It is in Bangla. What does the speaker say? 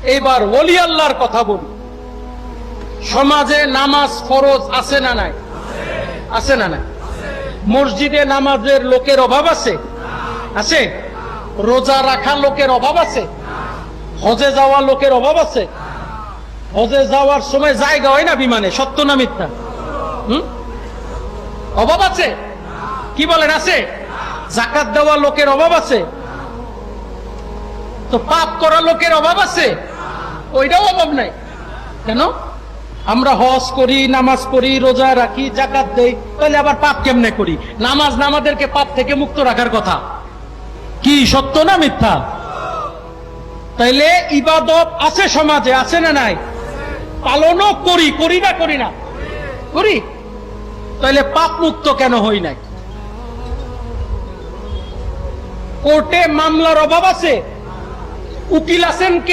এইবার ওলি আল্লাহর কথা বলি। সমাজে নামাজ ফরজ আছে না নাই? আছে না নাই? মসজিদে নামাজের লোকের অভাব আছে? আছে? রোজা রাখা লোকের অভাব আছে? হজে যাওয়া লোকের অভাব আছে? হজে যাওয়ার সময় জায়গা হয় না বিমানে, সত্য না মিথ্যা? অভাব আছে? কি বলেন, আছে? যাকাত দেওয়া লোকের অভাব আছে? তো পাপ করা লোকের অভাব আছে? ওইটাও অভাব নাই। কেন? আমরা হজ করি, নামাজ পড়ি, রোজা রাখি, যাকাত দেই, তাহলে আবার পাপ কেমনে করি? নামাজ আমাদেরকে পাপ থেকে মুক্ত রাখার কথা। কি সত্য না মিথ্যা? তাইলে ইবাদত আছে সমাজে, আছে না নাই? পালনও করি, করি না করি না? করি। তাইলে পাপ মুক্ত কেন হই নাই? কোর্টে মামলার অভাব আছে? উকিল আছেন কে?